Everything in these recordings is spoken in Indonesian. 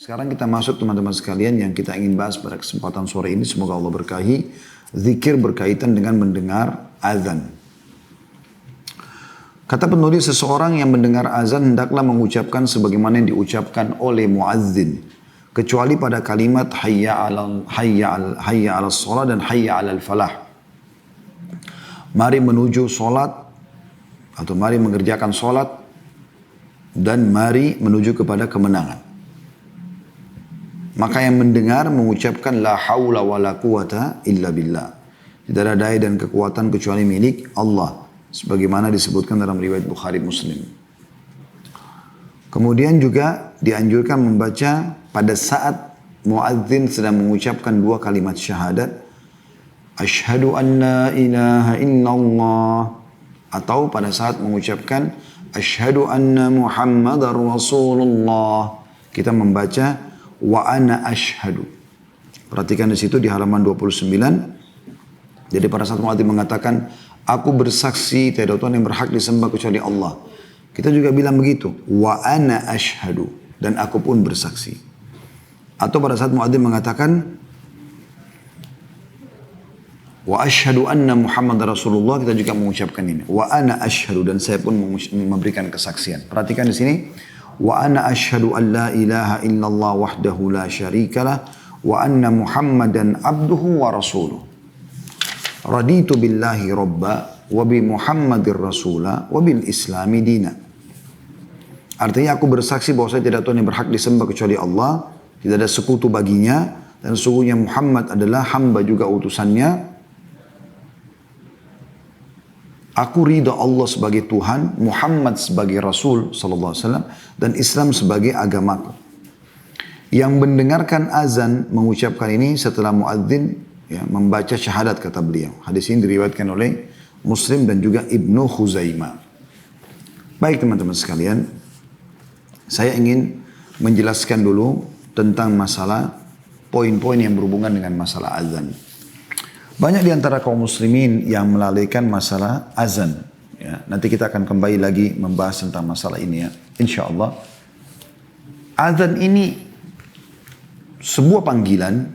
Sekarang kita masuk teman-teman sekalian yang kita ingin bahas pada kesempatan sore ini. Semoga Allah berkahi. Zikir berkaitan dengan mendengar azan. Kata penulis, seseorang yang mendengar azan hendaklah mengucapkan sebagaimana yang diucapkan oleh muazzin, kecuali pada kalimat hayya 'alas shalah dan hayya 'alal falah. Mari menuju solat atau mari mengerjakan solat dan mari menuju kepada kemenangan. Maka yang mendengar mengucapkan la haula wa la quwata illa billah. Tidak ada daya dan kekuatan kecuali milik Allah. Sebagaimana disebutkan dalam riwayat Bukhari Muslim. Kemudian juga dianjurkan membaca pada saat muadzin sedang mengucapkan dua kalimat syahadat. Asyhadu an la ilaha illallah. Atau pada saat mengucapkan asyhadu anna muhammadar rasulullah. Kita membaca wa ana asyhadu. Perhatikan di situ di halaman 29. Jadi pada saat muadzin mengatakan aku bersaksi tiada Tuhan yang berhak disembah kecuali Allah. Kita juga bilang begitu. Wa ana asyhadu. Dan aku pun bersaksi. Atau pada saat muadzin mengatakan wa asyhadu anna Muhammad Rasulullah, kita juga mengucapkan ini. Wa ana asyhadu, dan saya pun memberikan kesaksian. Perhatikan di sini. Wa ana asyhadu an la ilaha illallah wahdahu la syarikalah wa anna Muhammadan abduhu wa rasuluh. Raditu billahi rabba wa bi Muhammadir rasula wa bil islami dina. Artinya aku bersaksi bahwa saya tidak Tuhan yang berhak disembah kecuali Allah, tidak ada sekutu baginya, dan sesungguhnya Muhammad adalah hamba juga utusannya. Aku ridha Allah sebagai Tuhan, Muhammad sebagai Rasul sallallahu alaihi wasallam, dan Islam sebagai agamaku. Yang mendengarkan azan mengucapkan ini setelah muadzin membaca syahadat, kata beliau. Hadis ini diriwayatkan oleh Muslim dan juga Ibnu Khuzaimah. Baik teman-teman sekalian, saya ingin menjelaskan dulu tentang masalah poin-poin yang berhubungan dengan masalah azan. Banyak di antara kaum muslimin yang melalaikan masalah azan. Ya, nanti kita akan kembali lagi membahas tentang masalah ini ya, insya Allah. Azan ini sebuah panggilan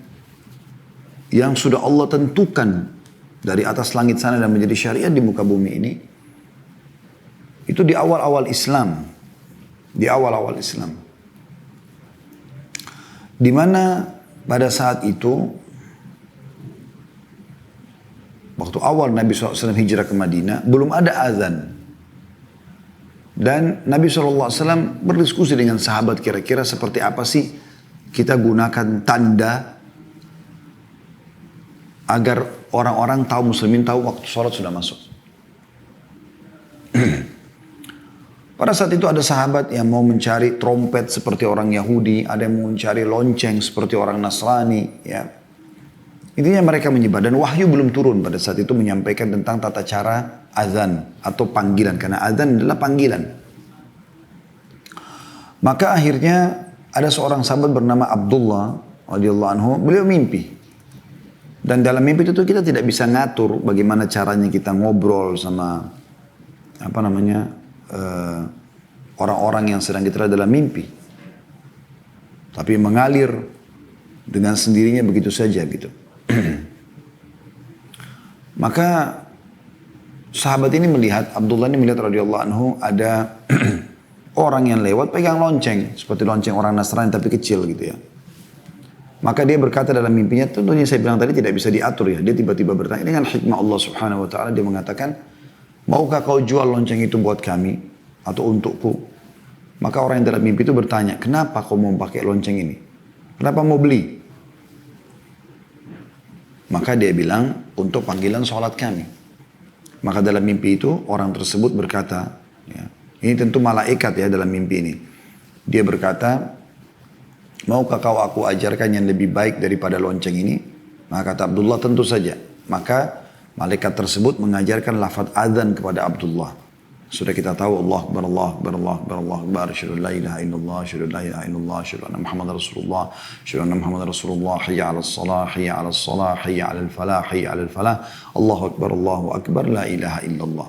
yang sudah Allah tentukan dari atas langit sana dan menjadi syariat di muka bumi ini. Itu di awal-awal Islam. Di awal-awal Islam. Di mana pada saat itu, waktu awal Nabi SAW hijrah ke Madinah, belum ada azan. Dan Nabi SAW berdiskusi dengan sahabat kira-kira seperti apa sih kita gunakan tanda agar orang-orang tahu, muslimin tahu waktu sholat sudah masuk. Pada saat itu ada sahabat yang mau mencari trompet seperti orang Yahudi, ada yang mau mencari lonceng seperti orang Nasrani, ya. Intinya mereka menyebar dan wahyu belum turun pada saat itu menyampaikan tentang tata cara azan atau panggilan, karena azan adalah panggilan. Maka akhirnya ada seorang sahabat bernama Abdullah radhiyallahu anhu, beliau mimpi. Dan dalam mimpi itu kita tidak bisa ngatur bagaimana caranya kita ngobrol sama orang-orang yang sedang kita dalam mimpi. Tapi mengalir dengan sendirinya begitu saja gitu. Maka sahabat ini melihat, Abdullah ini melihat radhiyallahu anhu, ada orang yang lewat pegang lonceng, seperti lonceng orang Nasrani tapi kecil gitu ya. Maka dia berkata dalam mimpinya, tentunya saya bilang tadi tidak bisa diatur ya. Dia tiba-tiba bertanya dengan hikmah Allah subhanahu wa ta'ala. Dia mengatakan, maukah kau jual lonceng itu buat kami atau untukku? Maka orang yang dalam mimpi itu bertanya, kenapa kau mau pakai lonceng ini? Kenapa mau beli? Maka dia bilang, untuk panggilan sholat kami. Maka dalam mimpi itu orang tersebut berkata, ya, ini tentu malaikat ya dalam mimpi ini. Dia berkata, maukah kau aku ajarkan yang lebih baik daripada lonceng ini? Maka kata Abdullah, tentu saja. Maka malaikat tersebut mengajarkan lafaz azan kepada Abdullah. Sudah kita tahu Allah akbar, Allah akbar, Allah akbar, Allah akbar, asyhadu an la ilaha illallah, asyhadu an la ilaha illallah, asyhadu anna Muhammadar Rasulullah, asyhadu anna Muhammadar Rasulullah, hayya 'alas shalah, hayya 'alas shalah, hayya 'alal falah, hayya 'alal falah, Allahu akbar, la ilaha illallah.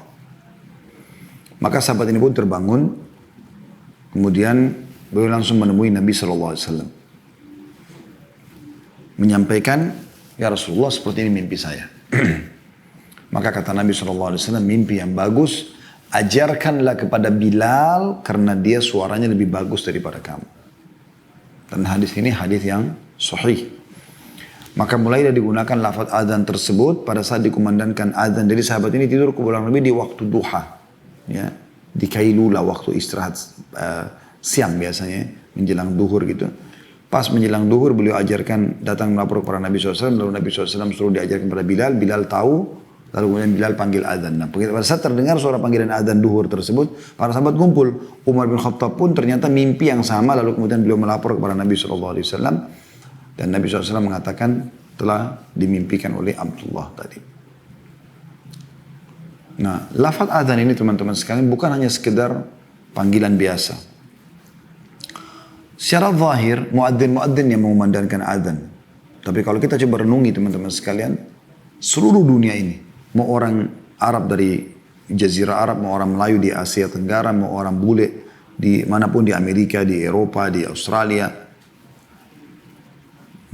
Maka sahabat ini pun terbangun, kemudian beliau langsung menemui Nabi SAW. menyampaikan, ya Rasulullah seperti ini mimpi saya. Maka kata Nabi SAW, mimpi yang bagus, ajarkanlah kepada Bilal karena dia suaranya lebih bagus daripada kamu. Dan hadis ini hadis yang sahih. Maka mulai digunakan lafaz azan tersebut pada saat dikumandangkan azan. Jadi sahabat ini tidur kurang lebih di waktu duha. Ya, di kailula, waktu istirahat siang biasanya, menjelang duhur gitu. Pas menjelang duhur beliau ajarkan, datang melapor kepada Nabi SAW. Lalu Nabi SAW suruh diajarkan kepada Bilal. Bilal tahu. Lalu kemudian Bilal panggil azan. Nah, pada saat terdengar suara panggilan azan duhur tersebut, para sahabat kumpul. Umar bin Khattab pun ternyata mimpi yang sama. Lalu kemudian beliau melapor kepada Nabi SAW. Dan Nabi SAW mengatakan telah dimimpikan oleh Abdullah tadi. Nah, lafaz azan ini teman-teman sekalian bukan hanya sekedar panggilan biasa. Secara zahir, muadzin-muadzin yang mengumandangkan azan. Tapi kalau kita coba renungi teman-teman sekalian, seluruh dunia ini, mau orang Arab dari Jazirah Arab, mau orang Melayu di Asia Tenggara, mau orang bule di manapun, di Amerika, di Eropa, di Australia,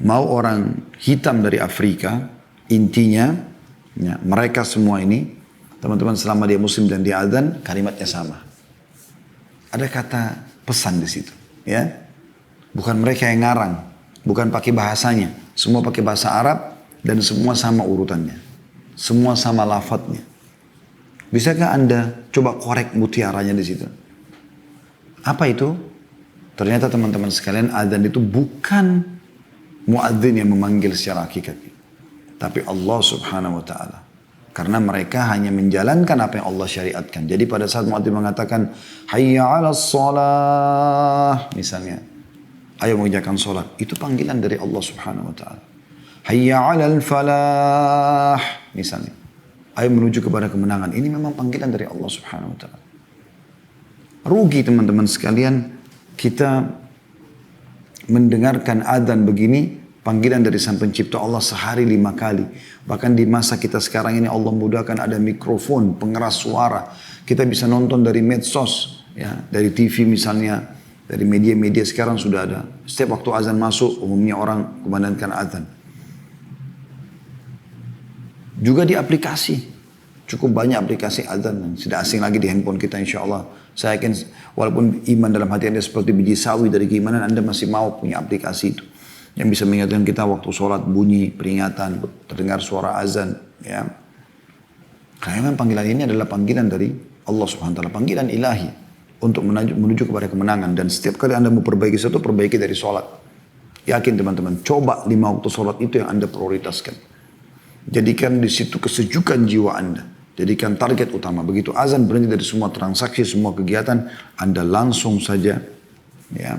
mau orang hitam dari Afrika, intinya ya, mereka semua ini, teman-teman selama dia muslim dan dia azan, kalimatnya sama. Ada kata pesan di situ, ya. Bukan mereka yang ngarang, bukan pakai bahasanya, semua pakai bahasa Arab dan semua sama urutannya. Semua sama lafadznya. Bisakah Anda coba korek mutiaranya di situ? Apa itu? Ternyata teman-teman sekalian, azan itu bukan muadzin yang memanggil secara hakikat, tapi Allah Subhanahu wa taala. Karena mereka hanya menjalankan apa yang Allah syariatkan. Jadi pada saat muadzin mengatakan hayya 'alas shalah misalnya, ayo mengerjakan salat, itu panggilan dari Allah Subhanahu wa taala. Hayya 'alal falah misalnya, ayo menuju kepada kemenangan. Ini memang panggilan dari Allah Subhanahu wa taala. Rugi teman-teman sekalian kita mendengarkan adzan begini, panggilan dari Sang Pencipta Allah sehari 5 kali. Bahkan di masa kita sekarang ini Allah mudahkan ada mikrofon, pengeras suara. Kita bisa nonton dari medsos, ya, dari TV misalnya, dari media-media sekarang sudah ada. Setiap waktu azan masuk, umumnya orang kumandangkan azan. Juga di aplikasi, cukup banyak aplikasi azan, tidak asing lagi di handphone kita insya Allah. Saya yakin walaupun iman dalam hati Anda seperti biji sawi dari keimanan, Anda masih mau punya aplikasi itu. Yang bisa mengingatkan kita waktu sholat bunyi, peringatan, terdengar suara azan. Ya. Karena memang panggilan ini adalah panggilan dari Allah Subhanahu wa taala, panggilan ilahi untuk menuju kepada kemenangan. Dan setiap kali Anda mau perbaiki sesuatu, perbaiki dari sholat. Yakin teman-teman, coba 5 waktu sholat itu yang Anda prioritaskan. Jadikan di situ kesejukan jiwa Anda. Jadikan target utama. Begitu azan berhenti dari semua transaksi, semua kegiatan, Anda langsung saja ya,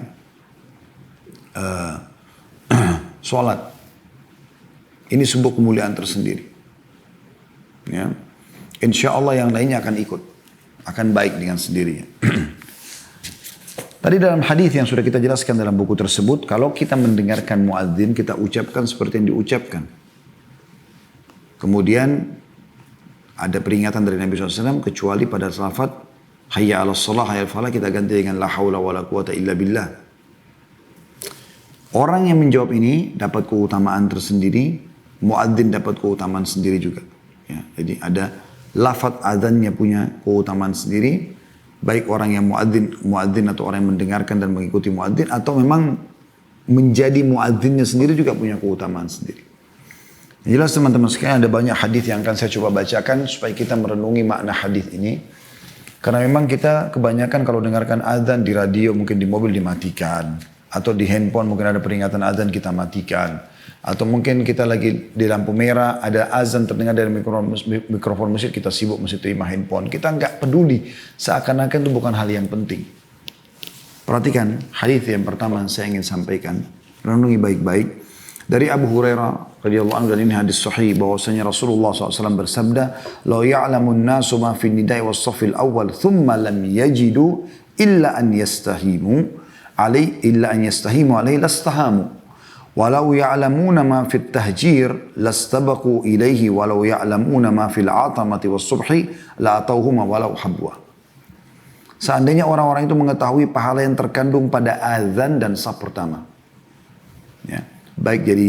sholat. Ini sebuah kemuliaan tersendiri. Ya. Insya Allah yang lainnya akan ikut. Akan baik dengan sendirinya. Tadi dalam hadis yang sudah kita jelaskan dalam buku tersebut, kalau kita mendengarkan muadzin, kita ucapkan seperti yang diucapkan. Kemudian ada peringatan dari Nabi SAW, kecuali pada lafaz hayya 'alas shalah, hayya 'alal falah, kita ganti dengan la haula wala quwata illa billah. Orang yang menjawab ini dapat keutamaan tersendiri, muadzin dapat keutamaan sendiri juga. Ya, jadi ada lafaz adzannya punya keutamaan sendiri, baik orang yang muadzin atau orang yang mendengarkan dan mengikuti muadzin, atau memang menjadi muadzinnya sendiri juga punya keutamaan sendiri. Jelas teman-teman sekalian, ada banyak hadis yang akan saya coba bacakan supaya kita merenungi makna hadis ini. Karena memang kita kebanyakan kalau dengarkan azan di radio, mungkin di mobil dimatikan, atau di handphone mungkin ada peringatan azan kita matikan, atau mungkin kita lagi di lampu merah ada azan terdengar dari mikrofon musik, kita sibuk mesti terima handphone, kita nggak peduli, seakan-akan itu bukan hal yang penting. Perhatikan hadis yang pertama yang saya ingin sampaikan, renungi baik-baik. Dari Abu Hurairah radhiyallahu anhu, dan ini hadis sahih, bahwasanya Rasulullah SAW bersabda, "Law ya'lamun nasu ma fi nidai was safil awal, thumma lam yajidu illa an yastahimu alaihi lastahamu. Walau ya'lamuna ma fi tahjir lastabaqu ilaihi, walau ya'lamuna ma fil atamati was subhi la atauhuma walau habwa." Seandainya orang-orang itu mengetahui pahala yang terkandung pada azan dan saf pertama, ya, baik jadi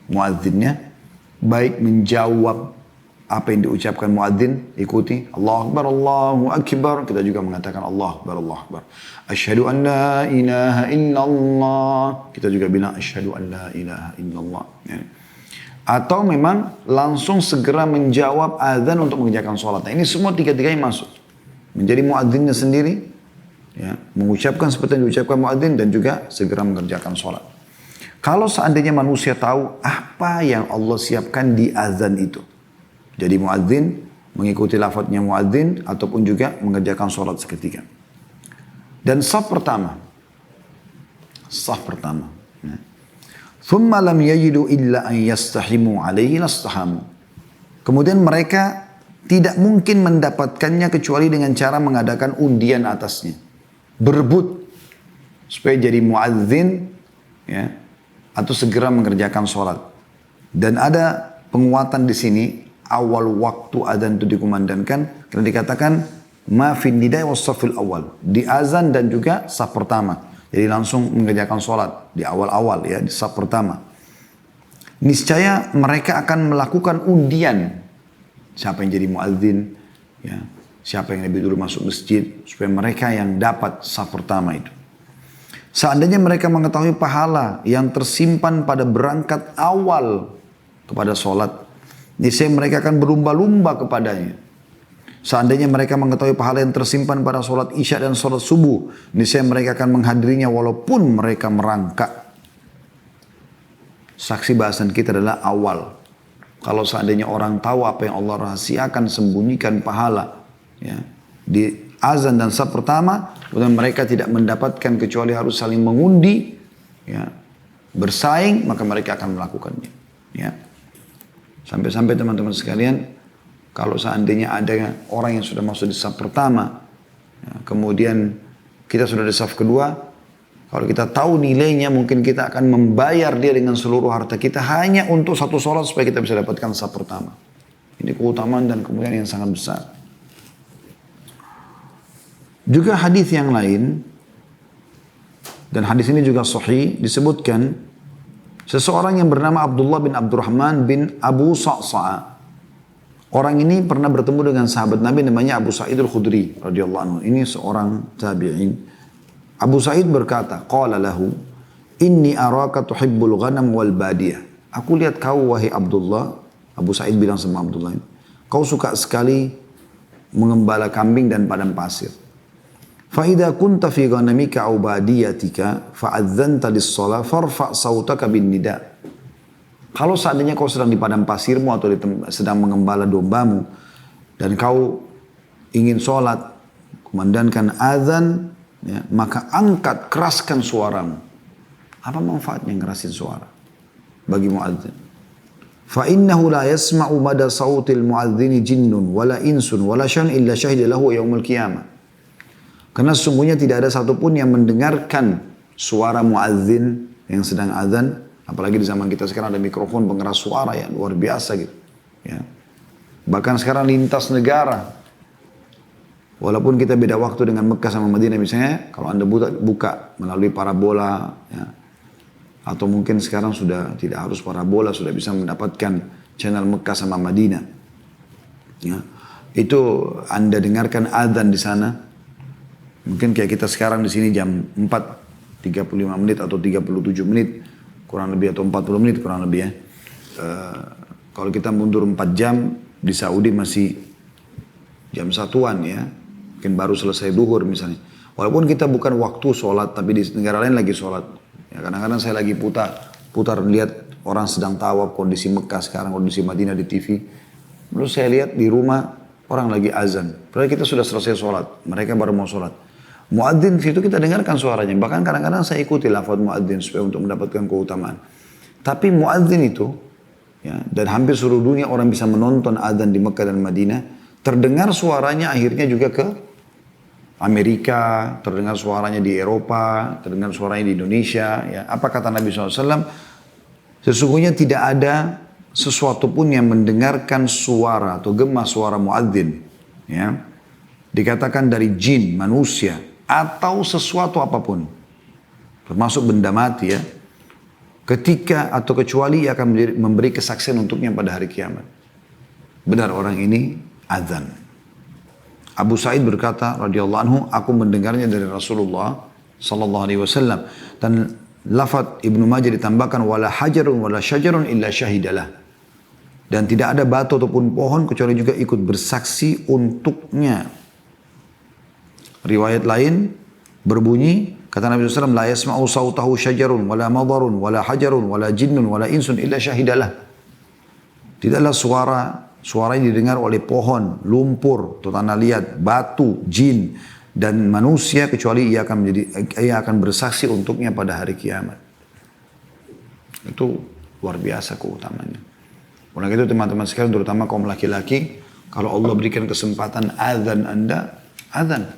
muadzinnya, baik menjawab apa yang diucapkan muadzin, ikuti Allahu Akbar, Allahu Akbar. Kita juga mengatakan Allahu Akbar, Allahu Akbar. Asyhadu an la ilaha illallah. Kita juga bilang asyhadu an la ilaha illallah. Ya. Atau memang langsung segera menjawab azan untuk mengerjakan sholat. Nah, ini semua tiga-tiganya masuk. Menjadi muadzinnya sendiri, ya, mengucapkan seperti yang diucapkan muadzin dan juga segera mengerjakan sholat. Kalau seandainya manusia tahu apa yang Allah siapkan di azan itu. Jadi muadzin mengikuti lafadznya muadzin ataupun juga mengerjakan sholat seketika. Dan saf pertama. Ya. Thumma lam yajidu illa an yastahimu alaihi lastahamu. Kemudian mereka tidak mungkin mendapatkannya kecuali dengan cara mengadakan undian atasnya. Berebut supaya jadi muadzin, ya, atau segera mengerjakan sholat. Dan ada penguatan di sini, awal waktu azan itu dikumandangkan, karena dikatakan ma fin nidai was safil awal, di azan dan juga saf pertama. Jadi langsung mengerjakan sholat di awal-awal, ya, di saf pertama. Niscaya mereka akan melakukan undian. Siapa yang jadi muadzin, ya, siapa yang lebih dulu masuk masjid, supaya mereka yang dapat saf pertama itu. Seandainya mereka mengetahui pahala yang tersimpan pada berangkat awal kepada sholat, niscaya mereka akan berlumba-lumba kepadanya. Seandainya mereka mengetahui pahala yang tersimpan pada sholat isya dan sholat subuh, niscaya mereka akan menghadirinya walaupun mereka merangkak. Saksi bahasan kita adalah awal. Kalau seandainya orang tahu apa yang Allah rahasiakan, sembunyikan pahala, ya, di azan dan saf pertama, kemudian mereka tidak mendapatkan kecuali harus saling mengundi, ya, bersaing, maka mereka akan melakukannya. Ya. Sampai-sampai teman-teman sekalian, kalau seandainya ada orang yang sudah masuk di saf pertama, ya, kemudian kita sudah di saf kedua, kalau kita tahu nilainya, mungkin kita akan membayar dia dengan seluruh harta kita hanya untuk satu sholat supaya kita bisa dapatkan saf pertama. Ini keutamaan dan kemuliaan yang sangat besar. Juga hadis yang lain, dan hadis ini juga sahih, disebutkan seseorang yang bernama Abdullah bin Abdurrahman bin Abu Sa'sa'a. Orang ini pernah bertemu dengan sahabat Nabi namanya Abu Sa'id al-Khudri radhiyallahu anhu. Ini seorang tabi'in. Abu Sa'id berkata, qala lahu, inni araka tuhibbul ghanam wal badiyah. Aku lihat kau wahai Abdullah, Abu Sa'id bilang sama Abdullah ini, kau suka sekali mengembala kambing dan padang pasir. فَإِذَا كُنْتَ فِي غَنَمِكَ أَوْ بَادِيَتِكَ فَأَذَّنْتَ لِلصَّلَاةِ فَارْفَعْ صَوْتَكَ بِالنِّدَاءِ. Kalau seandainya kau sedang di padang pasirmu atau sedang mengembala dombamu dan kau ingin sholat, kumandangkan azan, ya, maka angkat, keraskan suaramu. Apa manfaatnya ngerasin suara bagi muadzin? فَإِنَّهُ لَا يَسْمَعُ مَدَى صَوْتِ الْمُعَذِّنِ جِنٌّ وَلَا إِنسٌ وَلَا شَيْءٌ إِلَّا شَهِدَ لَهُ يَوْمَ الْقِيَامَةِ. Karena sesungguhnya tidak ada satupun yang mendengarkan suara muadzin yang sedang azan, apalagi di zaman kita sekarang ada mikrofon pengeras suara, ya, luar biasa gitu. Ya. Bahkan sekarang lintas negara. Walaupun kita beda waktu dengan Mekah sama Madinah misalnya, kalau Anda buka melalui parabola, ya, atau mungkin sekarang sudah tidak harus parabola, sudah bisa mendapatkan channel Mekah sama Madinah. Ya. Itu Anda dengarkan azan di sana. Mungkin kayak kita sekarang di sini jam 4.35 menit atau 37 menit kurang lebih, atau 40 menit kurang lebih, ya. Kalau kita mundur 4 jam di Saudi masih jam 1-an, ya. Mungkin baru selesai duhur misalnya. Walaupun kita bukan waktu sholat, tapi di negara lain lagi sholat. Ya, kadang-kadang saya lagi putar lihat orang sedang tawaf, kondisi Mekah sekarang, kondisi Madinah di TV. Lalu saya lihat di rumah orang lagi azan. Padahal kita sudah selesai sholat, mereka baru mau sholat. Muadzin situ kita dengarkan suaranya. Bahkan kadang-kadang saya ikuti lafaz muadzin supaya untuk mendapatkan keutamaan. Tapi muadzin itu, ya, dan hampir seluruh dunia orang bisa menonton azan di Mekah dan Madinah, terdengar suaranya akhirnya juga ke Amerika, terdengar suaranya di Eropa, terdengar suaranya di Indonesia. Ya. Apa kata Nabi SAW? Sesungguhnya tidak ada sesuatu pun yang mendengarkan suara atau gema suara muadzin, ya, dikatakan dari jin, manusia, atau sesuatu apapun, termasuk benda mati, ya, ketika atau kecuali ia akan memberi kesaksian untuknya pada hari kiamat. Benar orang ini azan. Abu Sa'id berkata radhiyallahu anhu, aku mendengarnya dari Rasulullah sallallahu alaihi wasallam, dan lafaz Ibnu Majah ditambahkan wala hajarun wala syajarun illa syahidalah, dan tidak ada batu ataupun pohon kecuali juga ikut bersaksi untuknya. Riwayat lain berbunyi, kata Nabi SAW, la yasma'u sawtahu syajarun wala madarun wala hajarun wala jinnun wala insun illa syahidalah. Tidaklah suara yang didengar oleh pohon, lumpur, atau tanah liat, batu, jin, dan manusia kecuali ia akan bersaksi untuknya pada hari kiamat. Itu luar biasa keutamanya. Oleh itu teman-teman sekalian, terutama kaum laki-laki, kalau Allah berikan kesempatan azan Anda, azan.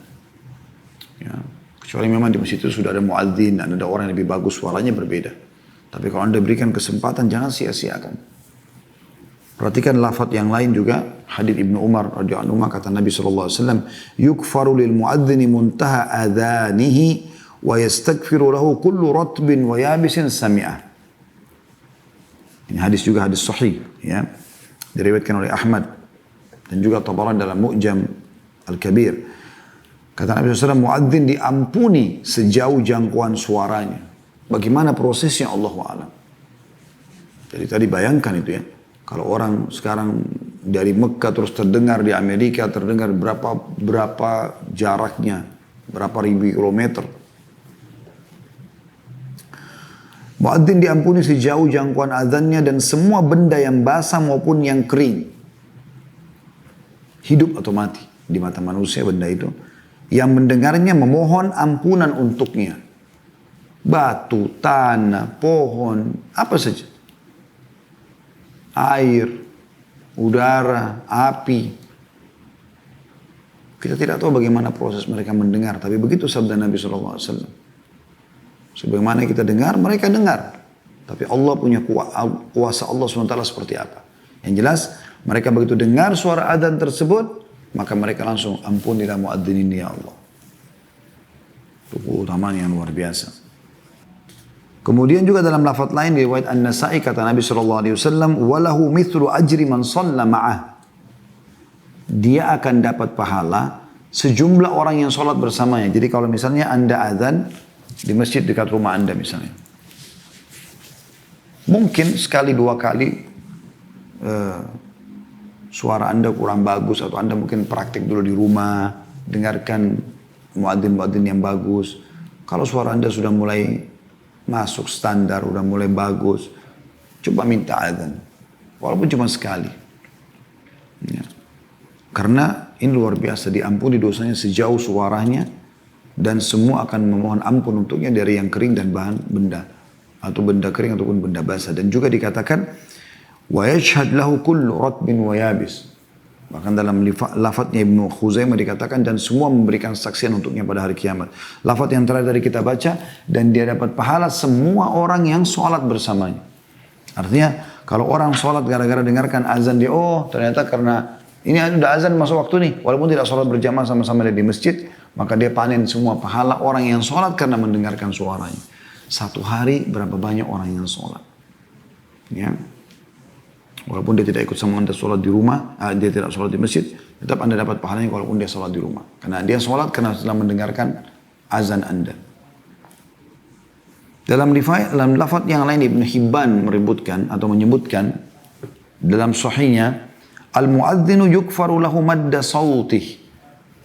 Ya. Kecuali memang di masjid itu sudah ada muadzin dan ada orang yang lebih bagus, suaranya berbeda. Tapi kalau Anda berikan kesempatan, jangan sia-siakan. Perhatikan lafaz yang lain juga, hadits Ibnu Umar radhiyallahu anhu, kata Nabi SAW, yukfaru lil muadzini muntaha adhanihi wa yastaghfiru lahu kullu ratbin wa yabisin sami'ah. Ini hadis juga hadis sahih, ya, diriwayatkan oleh Ahmad dan juga Tabarani dalam Mu'jam Al-Kabir. Kata Nabi SAW, muadzin diampuni sejauh jangkauan suaranya. Bagaimana prosesnya Allahu a'lam. Jadi tadi bayangkan itu ya. Kalau orang sekarang dari Mekah terus terdengar di Amerika, terdengar berapa jaraknya, berapa ribu kilometer. Muadzin diampuni sejauh jangkauan azannya dan semua benda yang basah maupun yang kering. Hidup atau mati di mata manusia benda itu. Yang mendengarnya memohon ampunan untuknya. Batu, tanah, pohon, apa saja. Air, udara, api. Kita tidak tahu bagaimana proses mereka mendengar, tapi begitu sabda Nabi SAW. Sebagaimana kita dengar, mereka dengar. Tapi Allah punya kuasa Allah SWT seperti apa. Yang jelas, mereka begitu dengar suara adzan tersebut, maka mereka langsung ampunilah muadzin ini ya Allah. Itu keutamaan yang luar biasa. Kemudian juga dalam lafaz lain di riwayat An-Nasa'i kata Nabi SAW, walahu mithlu ajri man shalla ma'ah. Dia akan dapat pahala sejumlah orang yang sholat bersamanya. Jadi kalau misalnya Anda azan di masjid dekat rumah Anda misalnya, mungkin sekali dua kali suara Anda kurang bagus, atau Anda mungkin praktik dulu di rumah, dengarkan muadzin-muadzin yang bagus. Kalau suara Anda sudah mulai masuk standar, udah mulai bagus, coba minta azan, walaupun cuma sekali. Ya. Karena ini luar biasa, diampuni dosanya sejauh suaranya, dan semua akan memohon ampun untuknya dari yang kering dan bahan benda, atau benda kering ataupun benda basah. Dan juga dikatakan wa yashhad lahu kullu ratbin wa yabis. Bahkan dalam lafadznya Ibnu Khuzaimah dikatakan dan semua memberikan saksian untuknya pada hari kiamat. Lafadz yang terakhir dari kita baca, dan dia dapat pahala semua orang yang sholat bersamanya. Artinya kalau orang sholat gara-gara dengarkan azan dia, oh ternyata karena ini ada azan masuk waktu nih, walaupun tidak sholat berjamaah sama-sama di masjid, maka dia panen semua pahala orang yang sholat karena mendengarkan suaranya. Satu hari berapa banyak orang yang sholat. Ya. Walaupun dia tidak ikut sama Anda sholat di rumah, dia tidak sholat di masjid, tetap Anda dapat pahalanya walaupun dia sholat di rumah. Karena dia sholat karena setelah mendengarkan azan Anda. Dalam lafaz yang lain Ibn Hibban menyebutkan dalam sahihnya, al-muadzinu yukfaru lahu madda sawtih.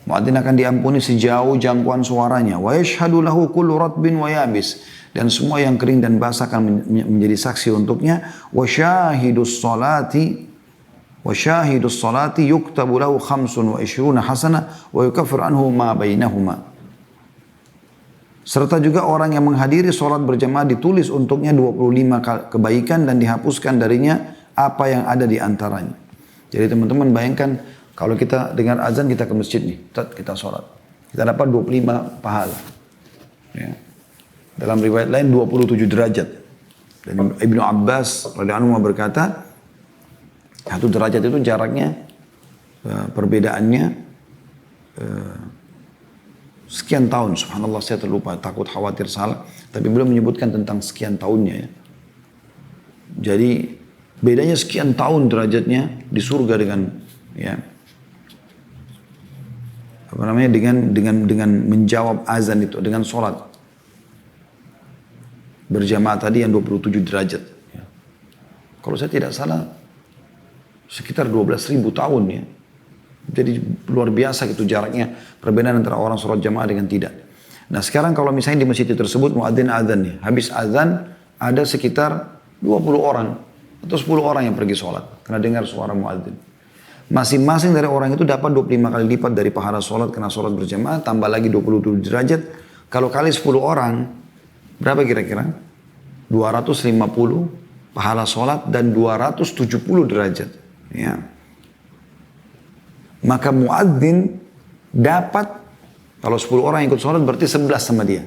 Muadzin akan diampuni sejauh jangkauan suaranya. Wa yashhadu lahu kullu ratbin wa yabis. Dan semua yang kering dan basah akan menjadi saksi untuknya. Wa syahidus salati yuktabu lahu 25 hasanah wa yukaffir anhu ma bainahuma. Serta juga orang yang menghadiri sholat berjamaah ditulis untuknya 25 kebaikan dan dihapuskan darinya apa yang ada di antaranya. Jadi teman-teman bayangkan kalau kita dengar azan kita ke masjid nih, kita sholat. Kita dapat 25 pahala. Ya. Dalam riwayat lain 27 derajat. Dan Ibnu Abbas radhiyallahu anhu berkata, satu derajat itu jaraknya, perbedaannya sekian tahun. Subhanallah, saya terlupa, takut khawatir salah. Tapi beliau menyebutkan tentang sekian tahunnya ya. Jadi bedanya sekian tahun derajatnya di surga dengan ya apa namanya dengan menjawab azan itu, dengan sholat berjamaah tadi yang 27 derajat. Ya. Kalau saya tidak salah sekitar 12.000 tahun ya. Jadi luar biasa gitu jaraknya, perbedaan antara orang sholat jamaah dengan tidak. Nah sekarang kalau misalnya di masjid tersebut muadzin azan nih, habis azan ada sekitar 20 orang atau 10 orang yang pergi sholat karena dengar suara muadzin. Masing-masing dari orang itu dapat 25 kali lipat dari pahala sholat karena sholat berjamaah, tambah lagi 27 derajat. Kalau kali 10 orang, berapa kira-kira? 250 pahala sholat dan 270 derajat. Ya. Maka muadzin dapat, kalau 10 orang ikut sholat berarti 11 sama dia.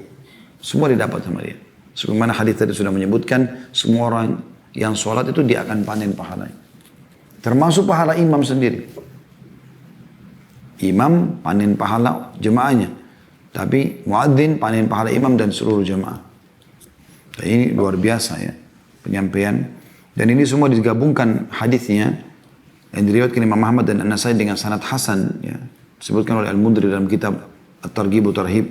Semua didapat sama dia. Sebagaimana hadis tadi sudah menyebutkan, semua orang yang sholat itu dia akan panen pahalanya. Termasuk pahala imam sendiri. Imam panen pahala jemaahnya. Tapi muadzin panen pahala imam dan seluruh jemaah. Dan ini luar biasa ya penyampaian. Dan ini semua digabungkan hadisnya yang diriwayatkan Imam Ahmad dan An-Nasai dengan sanad hasan ya. Disebutkan oleh Al-Mundhir dalam kitab At-Targhib wa Tarhib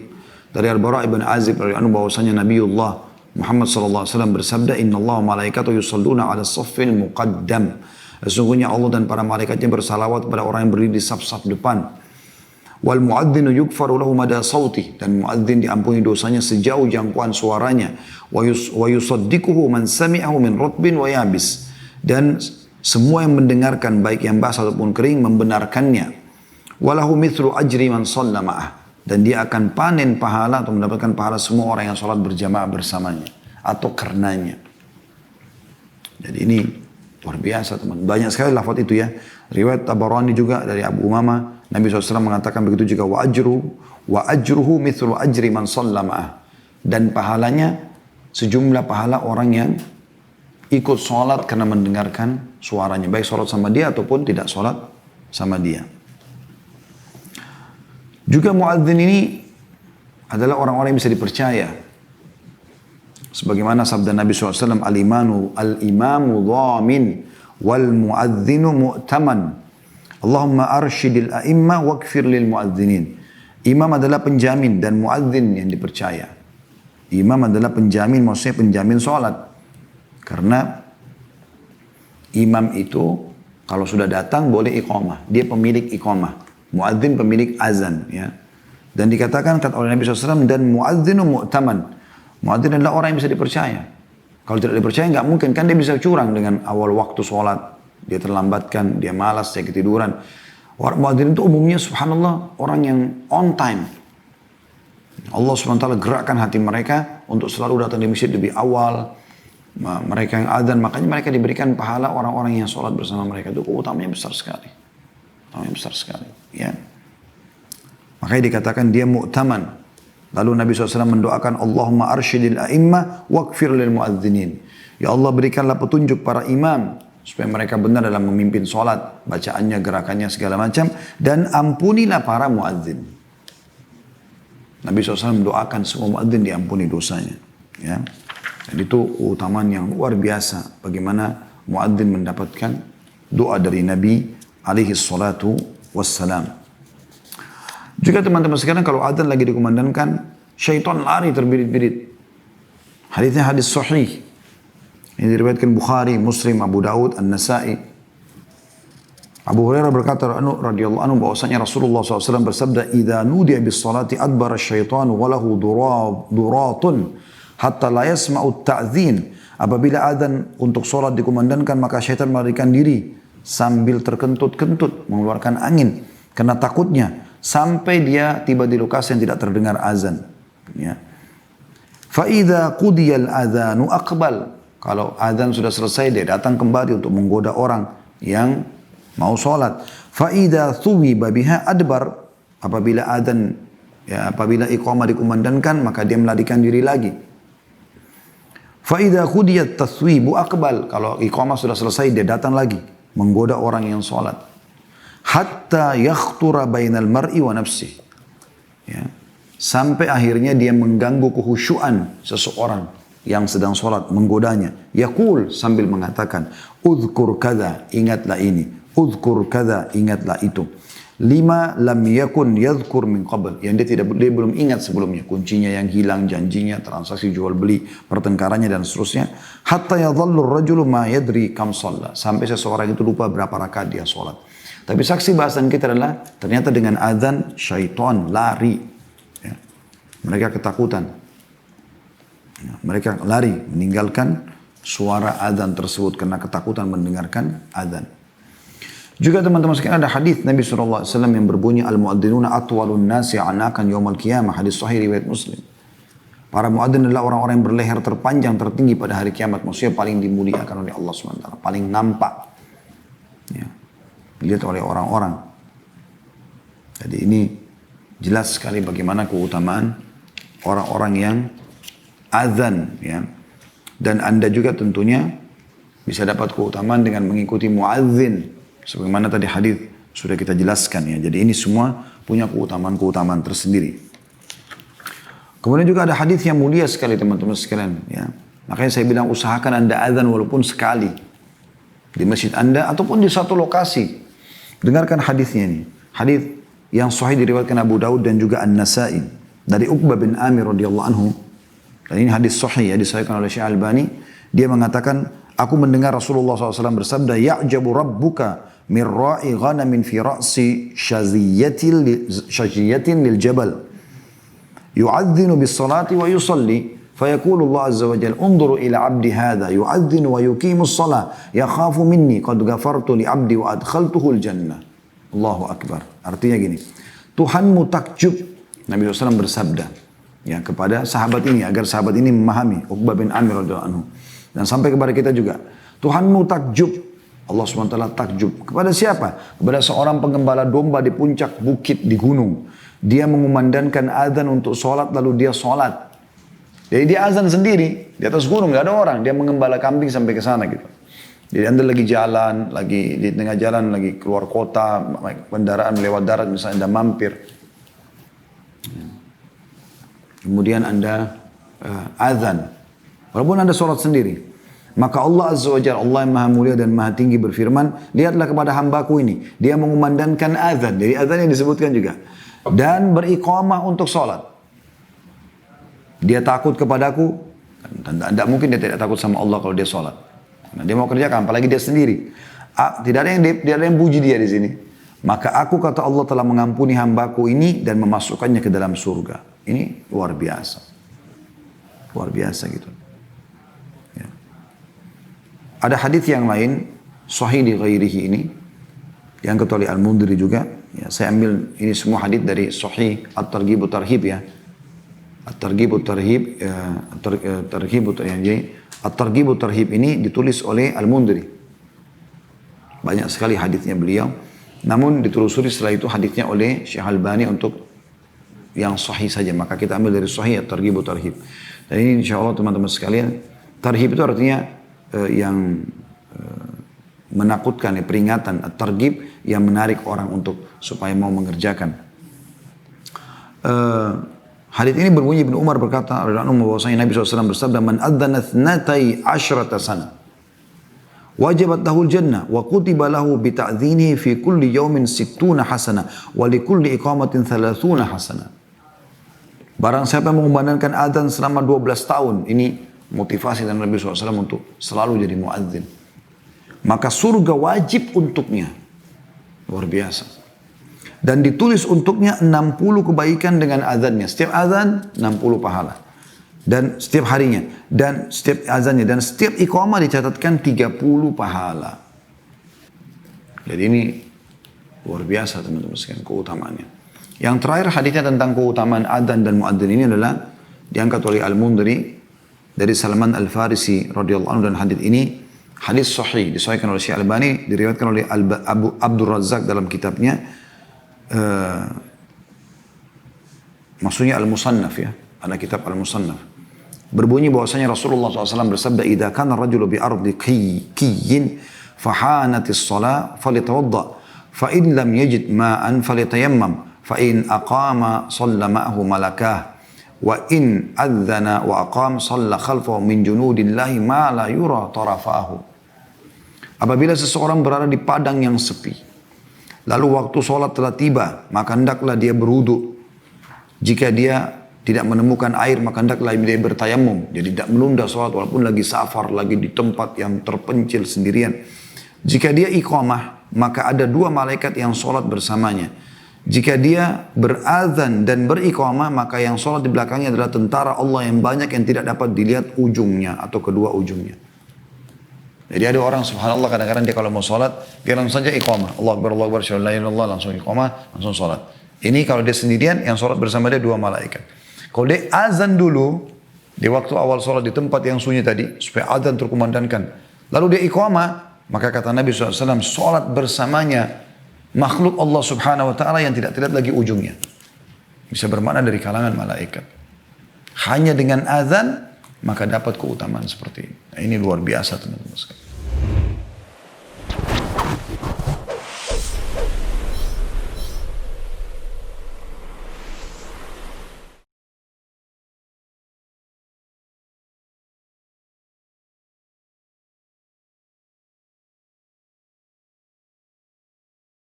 dari Al-Bara' ibn Azib radhiyallahu anhu bahwasanya Nabiullah Muhammad sallallahu alaihi wasallam bersabda, "Innallaha wa malaikatahu yusholluna 'alas saffil muqaddam." Sesungguhnya Allah dan para malaikatnya bersalawat kepada orang yang berdiri di saf-saf depan. Wal muadzinu yukfaru lahu mada sauti, dan muadzin diampuni dosanya sejauh jangkauan suaranya. Wa yusaddiquhu man sami'ahu min rutbin wa yabis, dan semua yang mendengarkan baik yang basah ataupun kering membenarkannya. Walahu mithlu ajri man shalla ma'ah, dan dia akan panen pahala atau mendapatkan pahala semua orang yang salat berjamaah bersamanya atau karenanya. Jadi ini luar biasa teman. Banyak sekali lafaz itu ya. Riwayat Tabarani juga dari Abu Umamah, Nabi SAW mengatakan begitu juga, wa ajruhu mithlu ajri man shalla ma'ah, dan pahalanya sejumlah pahala orang yang ikut sholat karena mendengarkan suaranya, baik sholat sama dia ataupun tidak sholat sama dia. Juga muadzin ini adalah orang-orang yang bisa dipercaya. Sebagaimana sabda Nabi SAW, al-imamu dhamin wal muadzinu mu'taman. Allahumma arshidil a'imma wakfir lil muadzinin. Imam adalah penjamin dan muadzin yang dipercaya. Imam adalah penjamin, maksudnya penjamin sholat. Karena imam itu kalau sudah datang boleh iqamah. Dia pemilik iqamah. Muadzin pemilik azan. Ya. Dan dikatakan kata oleh Nabi SAW, dan muadzinu mu'taman. Muadzin adalah orang yang bisa dipercaya. Kalau tidak dipercaya nggak mungkin. Kan dia bisa curang dengan awal waktu sholat. Dia terlambatkan, dia malas, dia ketiduran. Muadzin itu umumnya subhanallah orang yang on time. Allah SWT gerakkan hati mereka untuk selalu datang di masjid lebih awal. Mereka yang adzan, makanya mereka diberikan pahala orang-orang yang sholat bersama mereka. Itu keutamanya besar sekali. Utamanya besar sekali. Ya. Makanya dikatakan dia mu'taman. Lalu Nabi SAW mendoakan, Allahumma arshidil a'imma wakfir lil muadzinin. Ya Allah berikanlah petunjuk para imam supaya mereka benar dalam memimpin sholat, bacaannya, gerakannya, segala macam, dan ampunilah para muadzin. Nabi SAW mendoakan semua muadzin diampuni dosanya. Ya. Dan itu keutamaan yang luar biasa bagaimana muadzin mendapatkan doa dari Nabi alaihi salatu wassalam. Juga teman-teman sekalian, kalau adzan lagi dikumandangkan, syaitan lari terbirit-birit. Hadisnya hadis sahih. Ini diriwayatkan Bukhari, Muslim, Abu Daud, An-Nasai. Abu Hurairah berkata radhiyallahu anhu bahwasanya Rasulullah SAW bersabda, "Idza nudiya bis salati adbara asy-syaitanu wa lahu duratun hatta la yasma'u ta'dzin." Apabila adzan untuk salat dikumandangkan, maka syaitan melarikan diri sambil terkentut-kentut, mengeluarkan angin karena takutnya, sampai dia tiba di lokasi yang tidak terdengar azan. Ya. Fa idza qudiyal adzanu aqbal. Kalau azan sudah selesai, dia datang kembali untuk menggoda orang yang mau sholat. Fa idza thuwiba biha adbar. Apabila azan, ya, apabila iqamah dikumandangkan, maka dia melarikan diri lagi. Fa idza qudiyat tathwibu aqbal. Kalau iqamah sudah selesai, dia datang lagi menggoda orang yang sholat. Hatta yakhtura bainal mar'i wa nafsih. Ya. Sampai akhirnya dia mengganggu kehusyuan seseorang yang sedang sholat menggodanya. Yaqul sambil mengatakan, udhkur kada, ingatlah ini. Udhkur kada, ingatlah itu. Lima lam yakun yadhkur min qabl, yang dia belum ingat sebelumnya. Kuncinya yang hilang, janjinya, transaksi jual beli, pertengkarannya dan seterusnya. Hatta yadhallu ar-rajulu ma yadri kam shalla, sampai seseorang itu lupa berapa rakaat dia sholat. Tapi saksi bahasan kita adalah ternyata dengan azan syaitan lari. Ya. Mereka ketakutan. Ya. Mereka lari meninggalkan suara azan tersebut karena ketakutan mendengarkan azan. Juga teman-teman sekalian ada hadis Nabi SAW yang berbunyi al-muadzzinuna atwalun nasi anakan yaumal qiyamah, hadis sahih riwayat Muslim. Para muadzin adalah orang-orang yang berleher terpanjang tertinggi pada hari kiamat, maksudnya paling dimuliakan oleh Allah SWT, paling nampak. Ya. Dilihat oleh orang-orang. Jadi ini jelas sekali bagaimana keutamaan orang-orang yang azan, ya. Dan Anda juga tentunya bisa dapat keutamaan dengan mengikuti muadzin. Sebagaimana tadi hadis sudah kita jelaskan, ya. Jadi ini semua punya keutamaan-keutamaan tersendiri. Kemudian juga ada hadis yang mulia sekali teman-teman sekalian, ya. Makanya saya bilang usahakan Anda azan walaupun sekali di masjid Anda ataupun di satu lokasi. Dengarkan hadisnya ini. Hadis yang sahih diriwayatkan Abu Daud dan juga An-Nasa'i dari Uqbah bin Amir radhiyallahu anhu. Dan ini hadis sahih, ya, disahihkan oleh Syekh Albani. Dia mengatakan, aku mendengar Rasulullah SAW bersabda, ya'jabu rabbuka min ra'i ghanamin fi ra'si syaziyatin lil jabal. Yu'adzinu bis salati wa yusalli. فيقول الله عز وجل انظروا إلى عبدي هذا يؤذن ويقيم الصلاة يخاف مني قد غفرت لعبدي وأدخلته الجنة. Allahu Akbar. Artinya gini, Tuhanmu takjub, Nabi SAW bersabda, ya, kepada sahabat ini agar sahabat ini memahami, Uqbah bin Amir radhiyallahu anhu, dan sampai kepada kita juga. Tuhanmu takjub, Allah SWT takjub kepada siapa? Kepada seorang penggembala domba di puncak bukit di gunung. Dia mengumandangkan azan untuk sholat lalu dia sholat. Jadi dia azan sendiri di atas gunung, nggak ada orang. Dia mengembala kambing sampai ke sana gitu. Jadi Anda lagi jalan, lagi di tengah jalan, lagi keluar kota, kendaraan lewat darat misalnya Anda mampir. Kemudian Anda azan, walaupun Anda sholat sendiri. Maka Allah Azza wa Jalla, Allah yang maha mulia dan maha tinggi berfirman, lihatlah kepada hambaku ini, dia mengumandangkan azan. Jadi azan yang disebutkan juga. Dan beriqamah untuk sholat. Dia takut kepadaku, tidak mungkin dia tidak takut sama Allah kalau dia sholat. Nah, dia mau kerjakan, apalagi dia sendiri. Tidak ada yang puji dia di sini. Maka aku, kata Allah, telah mengampuni hambaku ini dan memasukkannya ke dalam surga. Ini luar biasa. Luar biasa gitu. Ya. Ada hadis yang lain, sahih di ghairihi ini, yang kecuali Al-Mundhiri juga. Ya, saya ambil ini semua hadis dari sahih At-Targhib Tarhib, ya. At-Targhib Tarhib, At-Targhib Tarhib ini ditulis oleh Al-Mundhiri. Banyak sekali hadisnya beliau. Namun ditelusuri setelah itu hadisnya oleh Syekh Albani untuk yang sahih saja. Maka kita ambil dari sahih At-Targhib Tarhib. Dan ini insya Allah teman-teman sekalian, tarhib itu artinya yang menakutkan, peringatan. At-Targhib yang menarik orang untuk supaya mau mengerjakan. Hadis ini berbunyi, Ibnu Umar berkata, bahwasanya Nabi SAW bersabda, man adzana thnatai asyrata sana wajibat lahul jannah wa kutiba lahu bi ta'dzinihi fi kulli yawmin 60 hasanah wa li kulli iqamatin 30 hasanah. Barang siapa mengumandangkan adzan selama 12 tahun, ini motivasi dari Nabi SAW untuk selalu jadi muadzin, maka surga wajib untuknya. Luar biasa. Dan ditulis untuknya 60 kebaikan dengan azannya. Setiap azan 60 pahala. Dan setiap harinya. Dan setiap azannya. Dan setiap iqamah dicatatkan 30 pahala. Jadi ini luar biasa teman-teman sekalian keutamaannya. Yang terakhir hadisnya tentang keutamaan azan dan muadzin ini adalah diangkat oleh Al-Mundhiri dari Salman Al-Farisi radhiyallahu anhu, dan hadis ini hadis sahih disahihkan oleh Syekh Albani, diriwayatkan oleh Abu Abdul Razzaq dalam kitabnya. Maksudnya Al-Musannaf, ya, ada kitab Al-Musannaf. Berbunyi bahwasanya Rasulullah SAW bersabda, idza kana ar-rajulu bi ardi kiyyin fahanatis shalah falitawadda fa in lam yajid ma'an falitayammam fa in aqama shalla ma'ahu malakah wa in adzana wa aqam shalla khalfahu min junudillahi ma la yura tarafahu. Apabila seseorang berada di padang yang sepi, lalu waktu sholat telah tiba, maka hendaklah dia berwudu. Jika dia tidak menemukan air, maka hendaklah dia bertayamum. Jadi tidak menunda sholat walaupun lagi safar, lagi di tempat yang terpencil sendirian. Jika dia iqamah, maka ada 2 malaikat yang sholat bersamanya. Jika dia berazan dan beriqamah, maka yang sholat di belakangnya adalah tentara Allah yang banyak yang tidak dapat dilihat ujungnya atau kedua ujungnya. Jadi ada orang subhanallah kadang-kadang dia kalau mau sholat, dia langsung saja iqamah. Allah Akbar, syahadu la ilaha illallah, langsung iqamah, langsung sholat. Ini kalau dia sendirian, yang sholat bersama dia 2 malaikat. Kalau dia azan dulu, di waktu awal sholat di tempat yang sunyi tadi, supaya azan terkumandangkan. Lalu dia iqamah, maka kata Nabi SAW, sholat bersamanya makhluk Allah subhanahu wa ta'ala yang tidak terlihat lagi ujungnya. Bisa bermakna dari kalangan malaikat. Hanya dengan azan, maka dapat keutamaan seperti ini. Nah, ini luar biasa teman-teman sekalian.